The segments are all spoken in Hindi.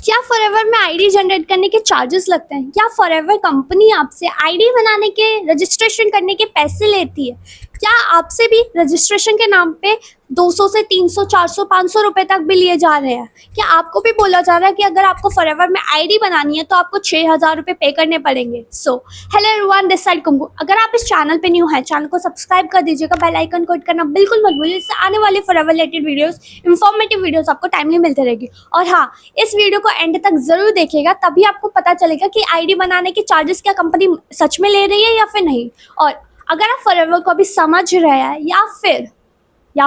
क्या फॉरएवर में आईडी जनरेट करने के चार्जेस लगते हैं? क्या फॉरएवर कंपनी आपसे आईडी बनाने के रजिस्ट्रेशन करने के पैसे लेती है? क्या आपसे भी रजिस्ट्रेशन के नाम पे 200 से 300 400 500 रुपए तक भी लिए जा रहे हैं? क्या आपको भी बोला जा रहा है कि अगर आपको फॉरएवर में आईडी बनानी है तो आपको 6000 रुपये पे करने पड़ेंगे? So hello everyone, this side कुंकू। अगर आप इस चैनल पे न्यू हैं, चैनल को सब्सक्राइब कर दीजिएगा, बेल आइकन को हिट करना बिल्कुल मत भूलिए। इससे आने वाले forever related videos, informative videos आपको टाइमली मिलती रहेगी। और हाँ, इस वीडियो को एंड तक जरूर देखिएगा, तभी आपको पता चलेगा कि आईडी बनाने के चार्जेस क्या कंपनी सच में ले रही है या फिर नहीं। और अगर आप फॉरएवर को अभी समझ रहे हैं या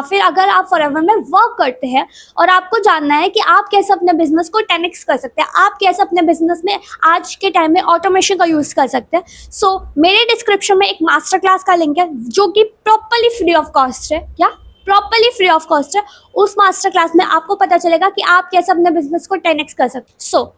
फिर अगर आप फॉरएवर में वर्क करते हैं और आपको जानना है कि आप कैसे अपने बिजनेस को 10x कर सकते हैं, आप कैसे अपने बिजनेस में आज के टाइम में ऑटोमेशन का यूज़ कर सकते हैं, सो मेरे डिस्क्रिप्शन में एक मास्टर क्लास का लिंक है जो कि प्रॉपरली फ्री ऑफ कॉस्ट है। प्रॉपरली फ्री ऑफ कॉस्ट है। उस मास्टर क्लास में आपको पता चलेगा कि आप कैसे अपने बिजनेस को 10x कर सकते हैं। सो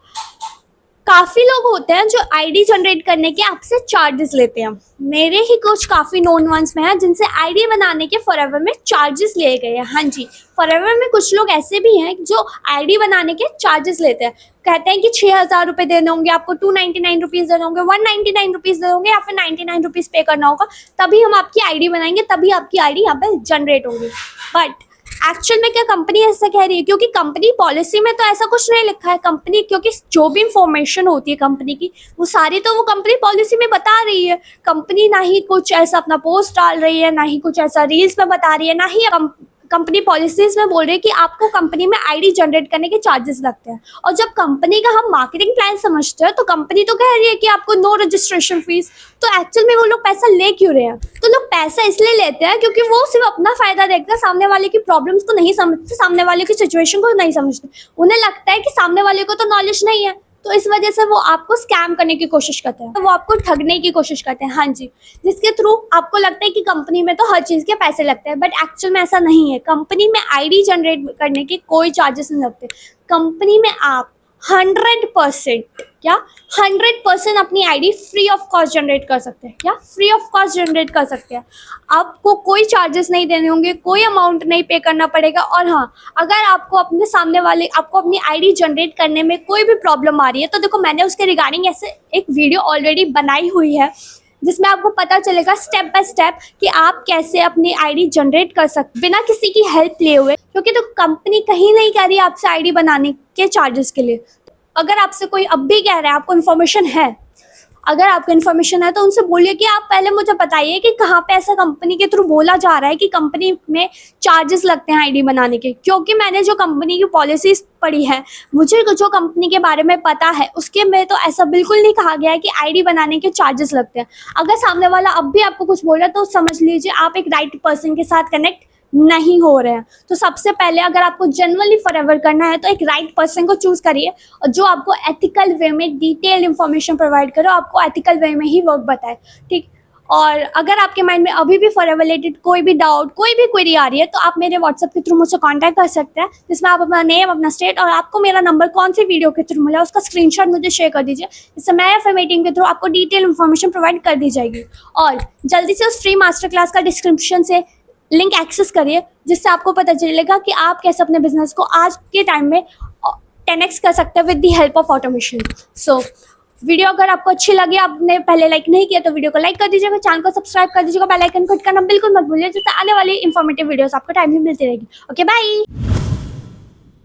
काफ़ी लोग होते हैं जो आईडी जनरेट करने के आपसे चार्जेस लेते हैं। मेरे ही कुछ काफ़ी नोन वंस में हैं जिनसे आईडी बनाने के फॉरएवर में चार्जेस लिए गए हैं। हाँ जी, फॉरएवर में कुछ लोग ऐसे भी हैं जो आईडी बनाने के चार्जेस लेते हैं। कहते हैं कि 6000 रुपये देने होंगे, आपको 299 रुपीज़ देने होंगे, 199 रुपीज़ देने होंगे या फिर 99 रुपीज़ पे करना होगा, तभी हम आपकी आईडी बनाएंगे, तभी आपकी आईडी यहाँ पे जनरेट होगी। बट एक्चुअल में क्या कंपनी ऐसा कह रही है? क्योंकि कंपनी पॉलिसी में तो ऐसा कुछ नहीं लिखा है। कंपनी, क्योंकि जो भी इंफॉर्मेशन होती है कंपनी की, वो सारी तो वो कंपनी पॉलिसी में बता रही है। कंपनी ना ही कुछ ऐसा अपना पोस्ट डाल रही है, ना ही कुछ ऐसा रील्स में बता रही है, ना ही कंपनी पॉलिसीज में बोल रही है कि आपको कंपनी में आईडी जनरेट करने के चार्जेस लगते हैं। और जब कंपनी का हम मार्केटिंग प्लान समझते हैं तो कंपनी तो कह रही है कि आपको नो रजिस्ट्रेशन फीस। तो एक्चुअल में वो लोग पैसा ले क्यों रहे हैं? तो लोग पैसा इसलिए लेते हैं क्योंकि वो सिर्फ अपना फायदा देखते हैं, सामने वाले की प्रॉब्लम्स को नहीं समझते, सामने वाले की सिचुएशन को नहीं समझते। उन्हें लगता है कि सामने वाले को तो नॉलेज नहीं है, तो इस वजह से वो आपको स्कैम करने की कोशिश करते हैं, वो आपको ठगने की कोशिश करते हैं। हाँ जी, जिसके थ्रू आपको लगता है कि कंपनी में तो हर चीज़ के पैसे लगते हैं, बट एक्चुअल में ऐसा नहीं है। कंपनी में आईडी जनरेट करने के कोई चार्जेस नहीं लगते। कंपनी में आप 100% अपनी ID free of cost generate कर सकते हैं। फ्री ऑफ कॉस्ट जनरेट कर सकते हैं। आपको कोई चार्जेस नहीं देने होंगे, कोई अमाउंट नहीं पे करना पड़ेगा। और हाँ, अगर आपको अपने सामने वाले आपको अपनी आईडी जनरेट करने में कोई भी प्रॉब्लम आ रही है तो देखो, मैंने उसके रिगार्डिंग ऐसे एक वीडियो ऑलरेडी बनाई हुई है जिसमें आपको पता चलेगा स्टेप बाय स्टेप कि आप कैसे अपनी आईडी जनरेट कर सकते बिना किसी की हेल्प लिए हुए। क्योंकि तो कंपनी कहीं नहीं कह रही आपसे आईडी बनाने के चार्जेस के लिए। अगर आपसे कोई अब भी कह रहा है, आपको इन्फॉर्मेशन है, अगर आपको इन्फॉर्मेशन है तो उनसे बोलिए कि आप पहले मुझे बताइए कि कहाँ पे ऐसा कंपनी के थ्रू बोला जा रहा है कि कंपनी में चार्जेस लगते हैं आईडी बनाने के। क्योंकि मैंने जो कंपनी की पॉलिसीज पढ़ी है, मुझे जो कंपनी के बारे में पता है, उसके में तो ऐसा बिल्कुल नहीं कहा गया है कि आईडी बनाने के चार्जेस लगते हैं। अगर सामने वाला अब भी आपको कुछ बोल रहा है तो समझ लीजिए आप एक राइट पर्सन के साथ कनेक्ट नहीं हो रहे हैं। तो सबसे पहले अगर आपको जेन्युइनली फॉरएवर करना है तो एक राइट पर्सन को चूज करिए और जो आपको एथिकल वे में डिटेल इंफॉर्मेशन प्रोवाइड करो, आपको एथिकल वे में ही वर्क बताए, ठीक। और अगर आपके माइंड में अभी भी फॉरएवर रिलेटेड कोई भी डाउट, कोई भी क्वेरी आ रही है तो आप मेरे व्हाट्सएप के थ्रू मुझसे कांटेक्ट कर सकते हैं, जिसमें आप अपना नेम, अपना स्टेट और आपको मेरा नंबर कौन सी वीडियो के थ्रू मिला उसका स्क्रीनशॉट मुझे शेयर कर दीजिए। इससे मैं या फिर मीटिंग के थ्रू आपको डिटेल इंफॉर्मेशन प्रोवाइड कर दी जाएगी। और जल्दी से उस फ्री मास्टर क्लास का डिस्क्रिप्शन से लिंक एक्सेस करिए, जिससे आपको पता चलेगा कि आप कैसे अपने बिजनेस को आज के टाइम में 10x कर सकते हैं with the help of automation. So video अगर आपको अच्छी लगी, आपने पहले लाइक नहीं किया तो वीडियो को लाइक कर दीजिएगा, चैनल को सब्सक्राइब कर दीजिएगा, बेल आइकन को हिट करना बिल्कुल मत भूलिए, जिससे आने वाली इंफॉर्मेटिव वीडियोस आपको टाइम में मिलती रहेगी। Okay, bye.